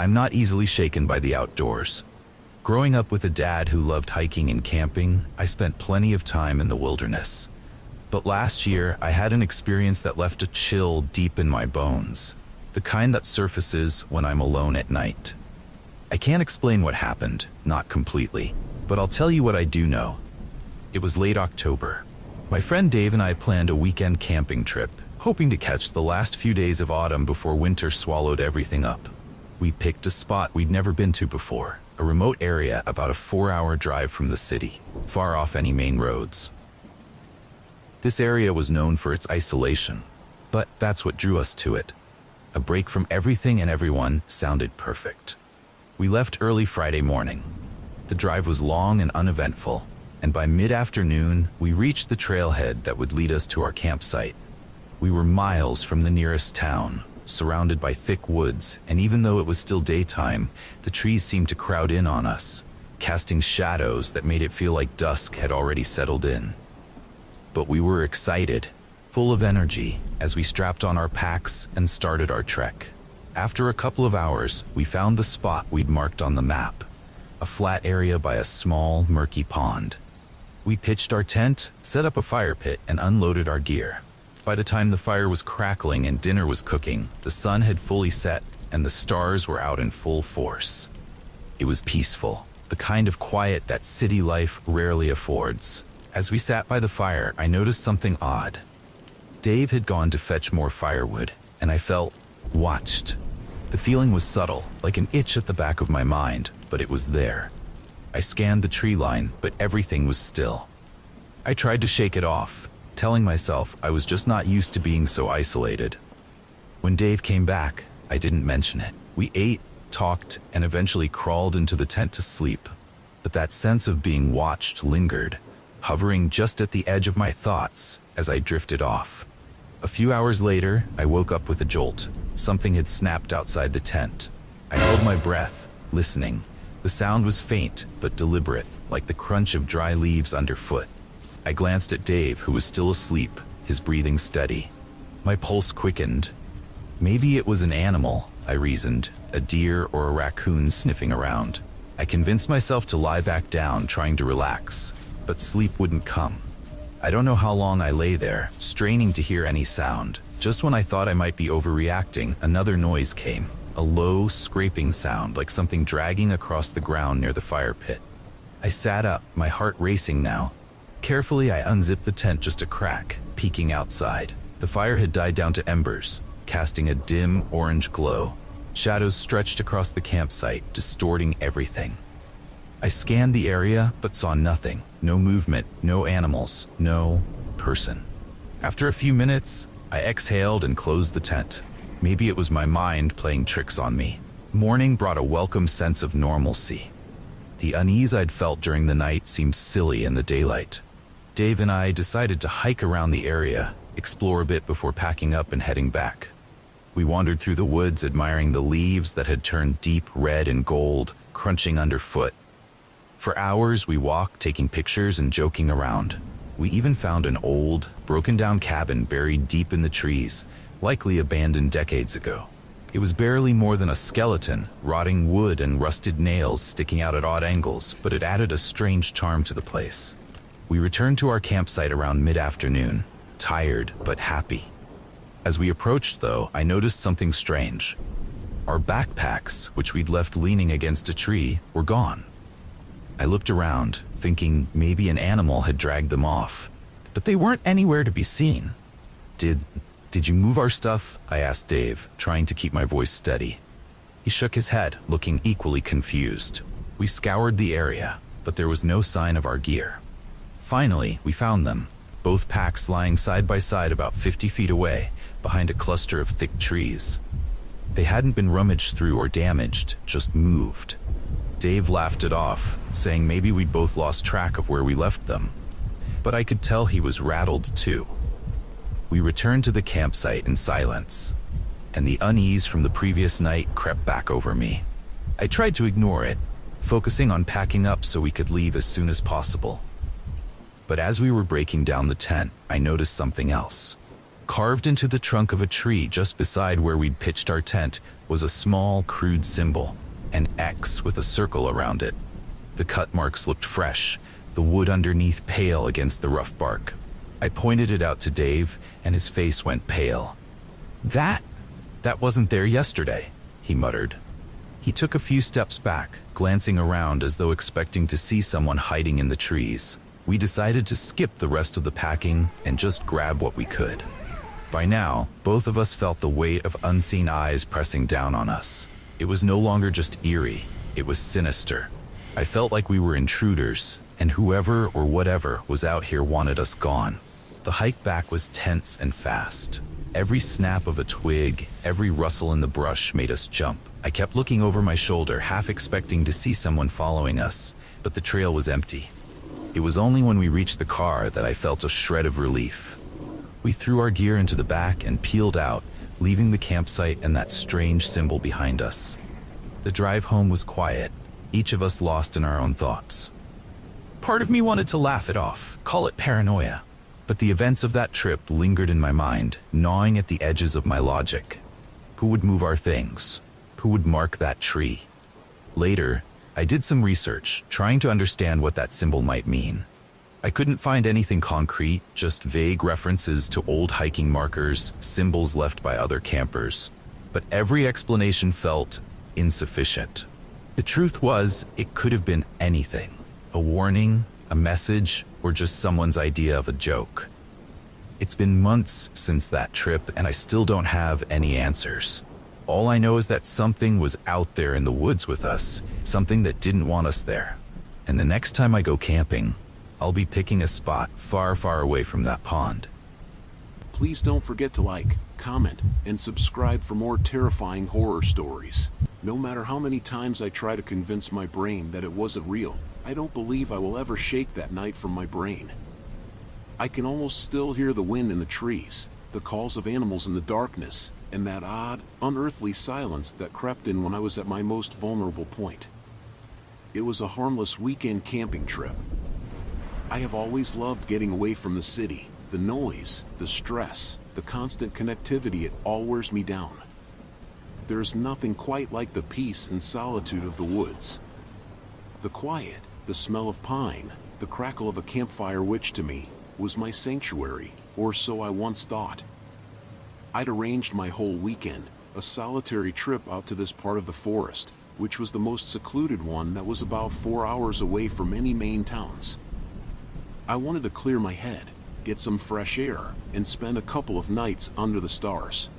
I'm not easily shaken by the outdoors. Growing up with a dad who loved hiking and camping, I spent plenty of time in the wilderness. But last year, I had an experience that left a chill deep in my bones, the kind that surfaces when I'm alone at night. I can't explain what happened, not completely, but I'll tell you what I do know. It was late October. My friend Dave and I planned a weekend camping trip, hoping to catch the last few days of autumn before winter swallowed everything up. We picked a spot we'd never been to before, a remote area about a 4-hour drive from the city, far off any main roads. This area was known for its isolation, but that's what drew us to it. A break from everything and everyone sounded perfect. We left early Friday morning. The drive was long and uneventful, and by mid-afternoon, we reached the trailhead that would lead us to our campsite. We were miles from the nearest town, surrounded by thick woods, and even though it was still daytime, the trees seemed to crowd in on us, casting shadows that made it feel like dusk had already settled in. But we were excited, full of energy, as we strapped on our packs and started our trek. After a couple of hours, we found the spot we'd marked on the map, a flat area by a small, murky pond. We pitched our tent, set up a fire pit, and unloaded our gear. By the time the fire was crackling and dinner was cooking, the sun had fully set and the stars were out in full force. It was peaceful, the kind of quiet that city life rarely affords. As we sat by the fire, I noticed something odd. Dave had gone to fetch more firewood, and I felt watched. The feeling was subtle, like an itch at the back of my mind, but it was there. I scanned the tree line, but everything was still. I tried to shake it off, telling myself I was just not used to being so isolated. When Dave came back, I didn't mention it. We ate, talked, and eventually crawled into the tent to sleep. But that sense of being watched lingered, hovering just at the edge of my thoughts as I drifted off. A few hours later, I woke up with a jolt. Something had snapped outside the tent. I held my breath, listening. The sound was faint but deliberate, like the crunch of dry leaves underfoot. I glanced at Dave, who was still asleep, his breathing steady. My pulse quickened. Maybe it was an animal, I reasoned, a deer or a raccoon sniffing around. I convinced myself to lie back down, trying to relax, but sleep wouldn't come. I don't know how long I lay there, straining to hear any sound. Just when I thought I might be overreacting, another noise came, a low, scraping sound like something dragging across the ground near the fire pit. I sat up, my heart racing now. Carefully, I unzipped the tent just a crack, peeking outside. The fire had died down to embers, casting a dim orange glow. Shadows stretched across the campsite, distorting everything. I scanned the area, but saw nothing. No movement, no animals, no person. After a few minutes, I exhaled and closed the tent. Maybe it was my mind playing tricks on me. Morning brought a welcome sense of normalcy. The unease I'd felt during the night seemed silly in the daylight. Dave and I decided to hike around the area, explore a bit before packing up and heading back. We wandered through the woods, admiring the leaves that had turned deep red and gold, crunching underfoot. For hours, we walked, taking pictures and joking around. We even found an old, broken-down cabin buried deep in the trees, likely abandoned decades ago. It was barely more than a skeleton, rotting wood and rusted nails sticking out at odd angles, but it added a strange charm to the place. We returned to our campsite around mid-afternoon, tired but happy. As we approached, though, I noticed something strange. Our backpacks, which we'd left leaning against a tree, were gone. I looked around, thinking maybe an animal had dragged them off, but they weren't anywhere to be seen. Did you move our stuff? I asked Dave, trying to keep my voice steady. He shook his head, looking equally confused. We scoured the area, but there was no sign of our gear. Finally, we found them, both packs lying side by side about 50 feet away, behind a cluster of thick trees. They hadn't been rummaged through or damaged, just moved. Dave laughed it off, saying maybe we'd both lost track of where we left them. But I could tell he was rattled too. We returned to the campsite in silence, and the unease from the previous night crept back over me. I tried to ignore it, focusing on packing up so we could leave as soon as possible. But as we were breaking down the tent, I noticed something else. Carved into the trunk of a tree just beside where we'd pitched our tent was a small, crude symbol, an X with a circle around it. The cut marks looked fresh, the wood underneath pale against the rough bark. I pointed it out to Dave, and his face went pale. That wasn't there yesterday," he muttered. He took a few steps back, glancing around as though expecting to see someone hiding in the trees. We decided to skip the rest of the packing and just grab what we could. By now, both of us felt the weight of unseen eyes pressing down on us. It was no longer just eerie, it was sinister. I felt like we were intruders, and whoever or whatever was out here wanted us gone. The hike back was tense and fast. Every snap of a twig, every rustle in the brush made us jump. I kept looking over my shoulder, half expecting to see someone following us, but the trail was empty. It was only when we reached the car that I felt a shred of relief. We threw our gear into the back and peeled out, leaving the campsite and that strange symbol behind us. The drive home was quiet, each of us lost in our own thoughts. Part of me wanted to laugh it off, call it paranoia, but the events of that trip lingered in my mind, gnawing at the edges of my logic. Who would move our things? Who would mark that tree? Later, I did some research, trying to understand what that symbol might mean. I couldn't find anything concrete, just vague references to old hiking markers, symbols left by other campers. But every explanation felt insufficient. The truth was, it could have been anything. A warning, a message, or just someone's idea of a joke. It's been months since that trip, and I still don't have any answers. All I know is that something was out there in the woods with us, something that didn't want us there. And the next time I go camping, I'll be picking a spot far, far away from that pond. Please don't forget to like, comment, and subscribe for more terrifying horror stories. No matter how many times I try to convince my brain that it wasn't real, I don't believe I will ever shake that night from my brain. I can almost still hear the wind in the trees, the calls of animals in the darkness, and that odd, unearthly silence that crept in when I was at my most vulnerable point. It was a harmless weekend camping trip. I have always loved getting away from the city, the noise, the stress, the constant connectivity. It all wears me down. There is nothing quite like the peace and solitude of the woods. The quiet, the smell of pine, the crackle of a campfire, which to me was my sanctuary, or so I once thought. I'd arranged my whole weekend, a solitary trip out to this part of the forest, which was the most secluded one that was about 4 hours away from any main towns. I wanted to clear my head, get some fresh air, and spend a couple of nights under the stars.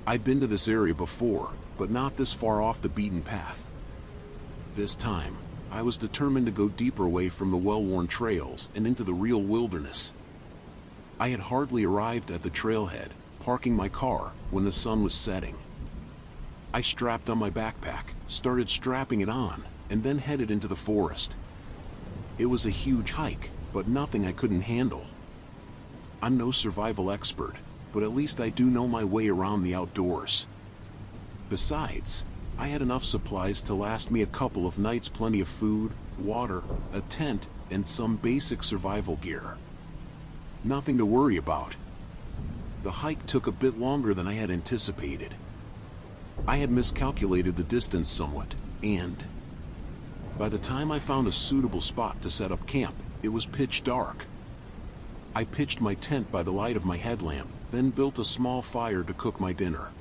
I'd been to this area before, but not this far off the beaten path. This time, I was determined to go deeper away from the well-worn trails and into the real wilderness. I had hardly arrived at the trailhead, parking my car, when the sun was setting. I strapped on my backpack, started strapping it on, and then headed into the forest. It was a huge hike, but nothing I couldn't handle. I'm no survival expert, but at least I do know my way around the outdoors. Besides, I had enough supplies to last me a couple of nights, plenty of food, water, a tent, and some basic survival gear. Nothing to worry about. The hike took a bit longer than I had anticipated. I had miscalculated the distance somewhat, and by the time I found a suitable spot to set up camp, it was pitch dark. I pitched my tent by the light of my headlamp, then built a small fire to cook my dinner.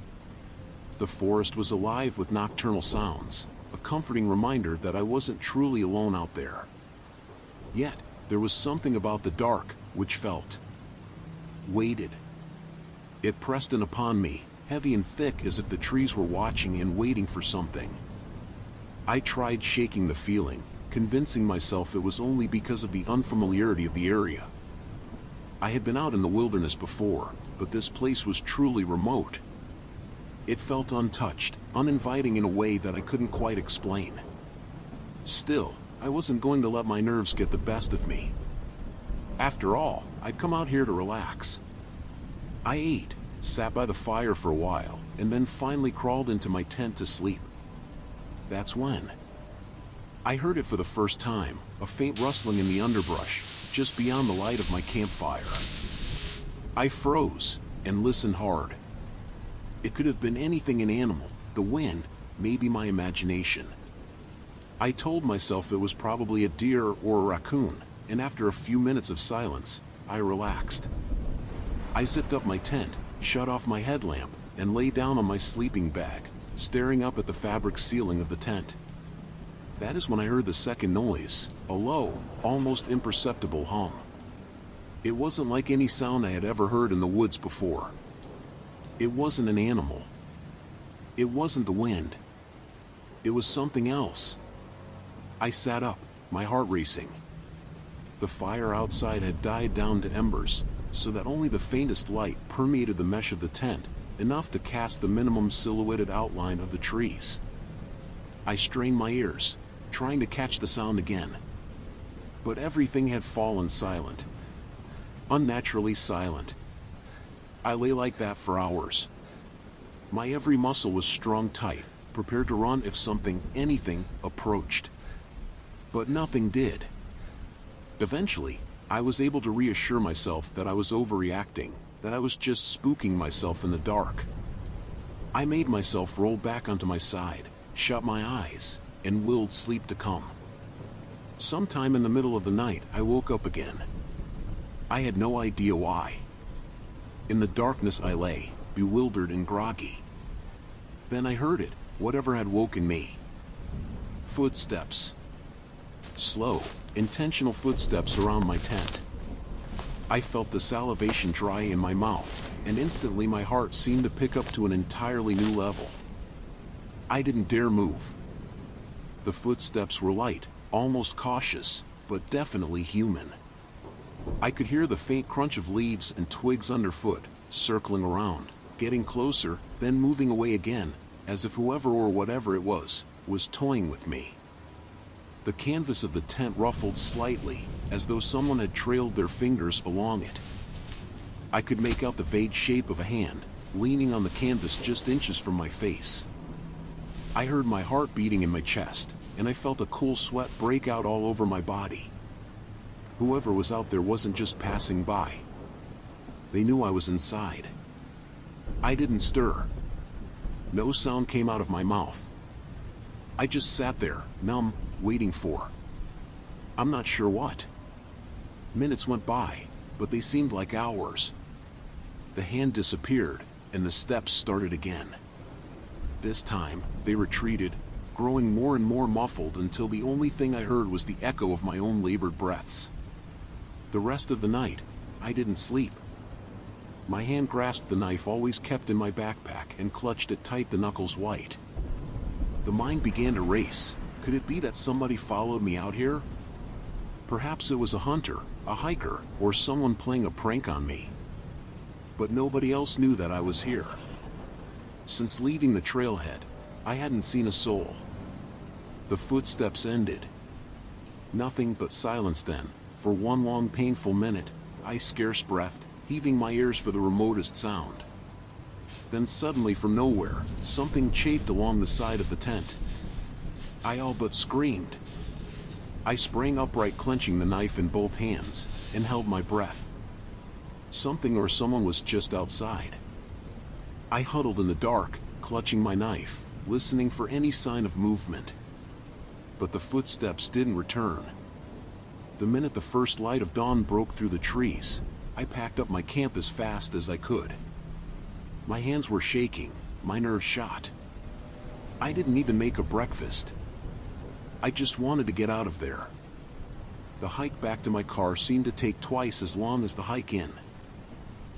The forest was alive with nocturnal sounds, a comforting reminder that I wasn't truly alone out there. Yet, there was something about the dark which felt weighted. It pressed in upon me, heavy and thick, as if the trees were watching and waiting for something. I tried shaking the feeling, convincing myself it was only because of the unfamiliarity of the area. I had been out in the wilderness before, but this place was truly remote. It felt untouched, uninviting in a way that I couldn't quite explain. Still, I wasn't going to let my nerves get the best of me. After all, I'd come out here to relax. I ate, sat by the fire for a while, and then finally crawled into my tent to sleep. That's when I heard it for the first time, a faint rustling in the underbrush, just beyond the light of my campfire. I froze, and listened hard. It could have been anything, an animal, the wind, maybe my imagination. I told myself it was probably a deer or a raccoon, and after a few minutes of silence, I relaxed. I zipped up my tent, shut off my headlamp, and lay down on my sleeping bag, staring up at the fabric ceiling of the tent. That is when I heard the second noise, a low, almost imperceptible hum. It wasn't like any sound I had ever heard in the woods before. It wasn't an animal. It wasn't the wind. It was something else. I sat up, my heart racing. The fire outside had died down to embers, so that only the faintest light permeated the mesh of the tent, enough to cast the minimum silhouetted outline of the trees. I strained my ears, trying to catch the sound again. But everything had fallen silent. Unnaturally silent. I lay like that for hours. My every muscle was strung tight, prepared to run if something, anything, approached. But nothing did. Eventually, I was able to reassure myself that I was overreacting, that I was just spooking myself in the dark. I made myself roll back onto my side, shut my eyes, and willed sleep to come. Sometime in the middle of the night, I woke up again. I had no idea why. In the darkness I lay, bewildered and groggy. Then I heard it, whatever had woken me. Footsteps. Slow, intentional footsteps around my tent. I felt the salivation dry in my mouth, and instantly my heart seemed to pick up to an entirely new level. I didn't dare move. The footsteps were light, almost cautious, but definitely human. I could hear the faint crunch of leaves and twigs underfoot, circling around, getting closer, then moving away again, as if whoever or whatever it was toying with me. The canvas of the tent ruffled slightly, as though someone had trailed their fingers along it. I could make out the vague shape of a hand, leaning on the canvas just inches from my face. I heard my heart beating in my chest, and I felt a cool sweat break out all over my body. Whoever was out there wasn't just passing by. They knew I was inside. I didn't stir. No sound came out of my mouth. I just sat there, numb, waiting for, I'm not sure what. Minutes went by, but they seemed like hours. The hand disappeared, and the steps started again. This time, they retreated, growing more and more muffled until the only thing I heard was the echo of my own labored breaths. The rest of the night, I didn't sleep. My hand grasped the knife always kept in my backpack and clutched it tight, the knuckles white. The mind began to race. Could it be that somebody followed me out here? Perhaps it was a hunter, a hiker, or someone playing a prank on me. But nobody else knew that I was here. Since leaving the trailhead, I hadn't seen a soul. The footsteps ended. Nothing but silence then. For one long painful minute, I scarce breathed, heaving my ears for the remotest sound. Then suddenly from nowhere, something chafed along the side of the tent. I all but screamed. I sprang upright, clenching the knife in both hands, and held my breath. Something or someone was just outside. I huddled in the dark, clutching my knife, listening for any sign of movement. But the footsteps didn't return. The minute the first light of dawn broke through the trees, I packed up my camp as fast as I could. My hands were shaking, my nerves shot. I didn't even make a breakfast. I just wanted to get out of there. The hike back to my car seemed to take twice as long as the hike in.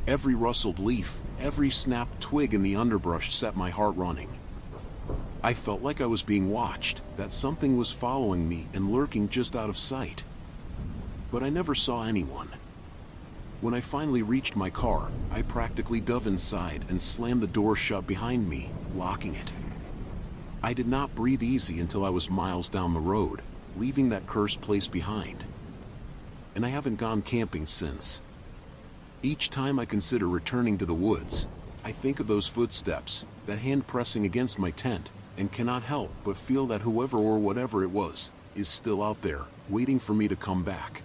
Every rustled leaf, every snapped twig in the underbrush set my heart running. I felt like I was being watched, that something was following me and lurking just out of sight. But I never saw anyone. When I finally reached my car, I practically dove inside and slammed the door shut behind me, locking it. I did not breathe easy until I was miles down the road, leaving that cursed place behind. And I haven't gone camping since. Each time I consider returning to the woods, I think of those footsteps, that hand pressing against my tent, and cannot help but feel that whoever or whatever it was, is still out there, waiting for me to come back.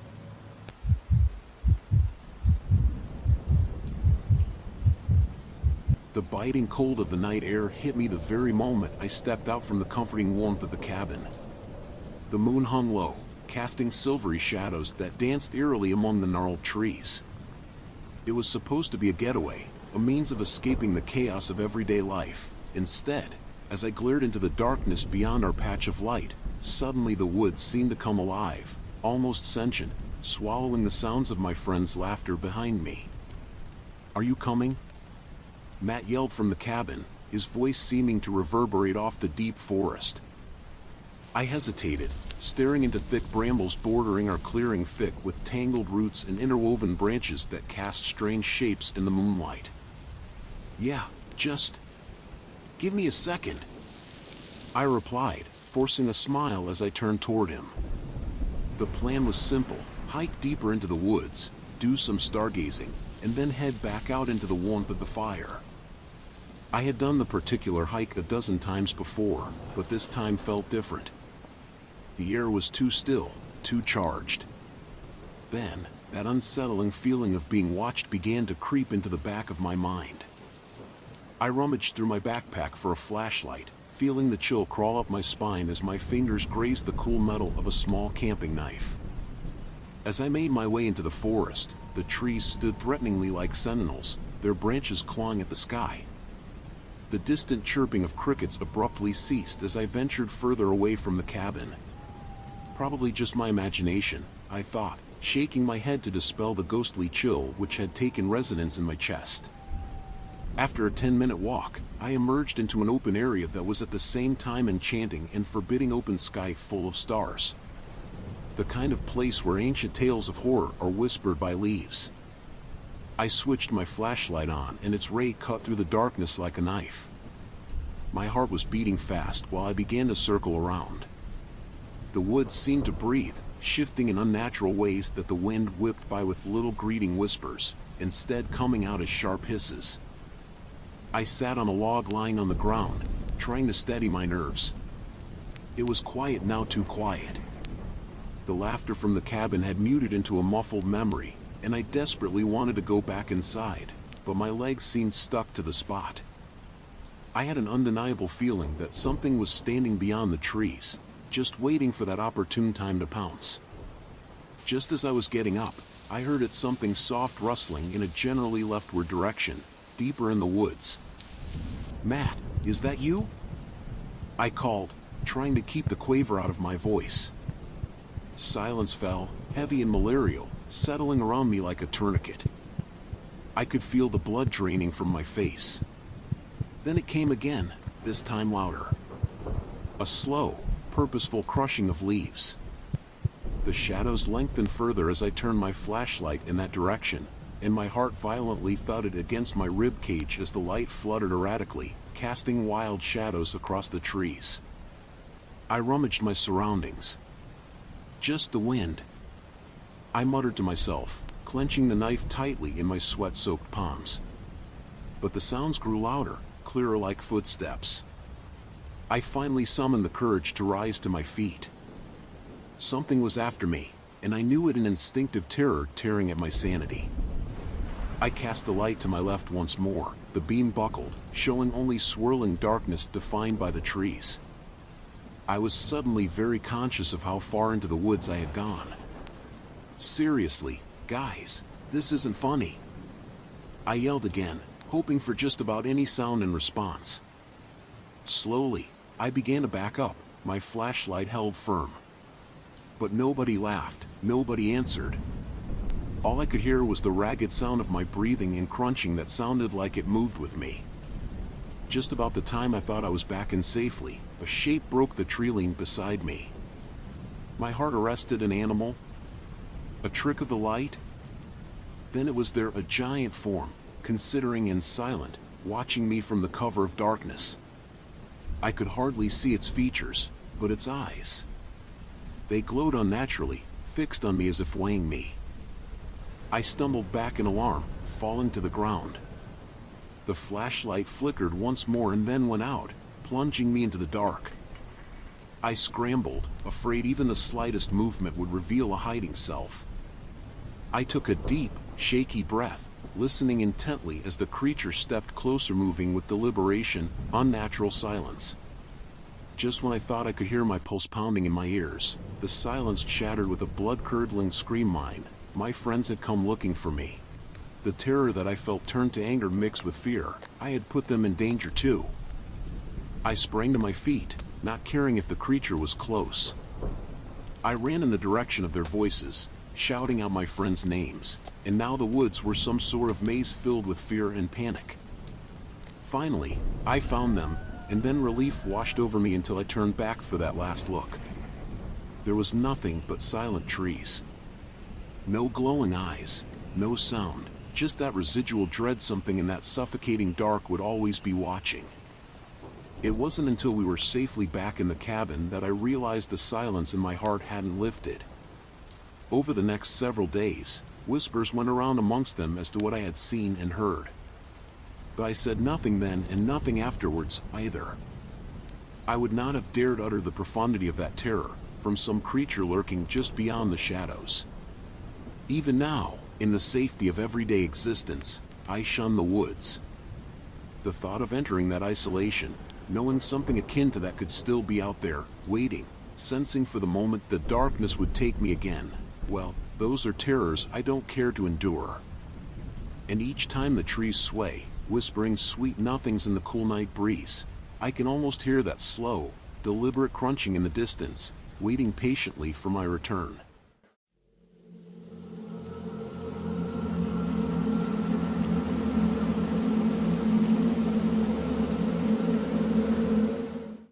The biting cold of the night air hit me the very moment I stepped out from the comforting warmth of the cabin. The moon hung low, casting silvery shadows that danced eerily among the gnarled trees. It was supposed to be a getaway, a means of escaping the chaos of everyday life. Instead, as I glared into the darkness beyond our patch of light, suddenly the woods seemed to come alive, almost sentient, swallowing the sounds of my friend's laughter behind me. "Are you coming?" Matt yelled from the cabin, his voice seeming to reverberate off the deep forest. I hesitated, staring into thick brambles bordering our clearing, thick with tangled roots and interwoven branches that cast strange shapes in the moonlight. "Yeah, just give me a second," I replied, forcing a smile as I turned toward him. The plan was simple: hike deeper into the woods, do some stargazing, and then head back out into the warmth of the fire. I had done the particular hike a dozen times before, but this time felt different. The air was too still, too charged. Then, that unsettling feeling of being watched began to creep into the back of my mind. I rummaged through my backpack for a flashlight, feeling the chill crawl up my spine as my fingers grazed the cool metal of a small camping knife. As I made my way into the forest, the trees stood threateningly like sentinels, their branches clawing at the sky. The distant chirping of crickets abruptly ceased as I ventured further away from the cabin. Probably just my imagination, I thought, shaking my head to dispel the ghostly chill which had taken residence in my chest. After a 10-minute walk, I emerged into an open area that was at the same time enchanting and forbidding, open sky full of stars. The kind of place where ancient tales of horror are whispered by leaves. I switched my flashlight on, and its ray cut through the darkness like a knife. My heart was beating fast while I began to circle around. The woods seemed to breathe, shifting in unnatural ways that the wind whipped by with little greeting whispers, instead coming out as sharp hisses. I sat on a log lying on the ground, trying to steady my nerves. It was quiet now, too quiet. The laughter from the cabin had muted into a muffled memory, and I desperately wanted to go back inside, but my legs seemed stuck to the spot. I had an undeniable feeling that something was standing beyond the trees, just waiting for that opportune time to pounce. Just as I was getting up, I heard something soft rustling in a generally leftward direction, deeper in the woods. "Matt, is that you?" I called, trying to keep the quaver out of my voice. Silence fell, heavy and malarial, settling around me like a tourniquet. I could feel the blood draining from my face. Then it came again, this time louder. A slow, purposeful crushing of leaves. The shadows lengthened further as I turned my flashlight in that direction, and my heart violently thudded against my rib cage as the light fluttered erratically, casting wild shadows across the trees. I rummaged my surroundings. Just the wind, I muttered to myself, clenching the knife tightly in my sweat-soaked palms. But the sounds grew louder, clearer, like footsteps. I finally summoned the courage to rise to my feet. Something was after me, and I knew it, an instinctive terror tearing at my sanity. I cast the light to my left once more. The beam buckled, showing only swirling darkness defined by the trees. I was suddenly very conscious of how far into the woods I had gone. "Seriously, guys, this isn't funny," I yelled again, hoping for just about any sound in response. Slowly, I began to back up, my flashlight held firm. But nobody laughed, nobody answered. All I could hear was the ragged sound of my breathing and crunching that sounded like it moved with me. Just about the time I thought I was back in safely, a shape broke the tree line beside me. My heart arrested. An animal? A trick of the light? Then it was there, a giant form, considering and silent, watching me from the cover of darkness. I could hardly see its features, but its eyes. They glowed unnaturally, fixed on me as if weighing me. I stumbled back in alarm, falling to the ground. The flashlight flickered once more and then went out, plunging me into the dark. I scrambled, afraid even the slightest movement would reveal a hiding self. I took a deep, shaky breath, listening intently as the creature stepped closer, moving with deliberation, unnatural silence. Just when I thought I could hear my pulse pounding in my ears, the silence shattered with a blood-curdling scream. My friends had come looking for me. The terror that I felt turned to anger mixed with fear. I had put them in danger too. I sprang to my feet, not caring if the creature was close. I ran in the direction of their voices, shouting out my friends' names, and now the woods were some sort of maze filled with fear and panic. Finally, I found them, and then relief washed over me until I turned back for that last look. There was nothing but silent trees. No glowing eyes, no sound, just that residual dread something in that suffocating dark would always be watching. It wasn't until we were safely back in the cabin that I realized the silence in my heart hadn't lifted. Over the next several days, whispers went around amongst them as to what I had seen and heard. But I said nothing then and nothing afterwards either. I would not have dared utter the profundity of that terror from some creature lurking just beyond the shadows. Even now, in the safety of everyday existence, I shun the woods. The thought of entering that isolation, knowing something akin to that could still be out there, waiting, sensing for the moment the darkness would take me again, well, those are terrors I don't care to endure. And each time the trees sway, whispering sweet nothings in the cool night breeze, I can almost hear that slow, deliberate crunching in the distance, waiting patiently for my return.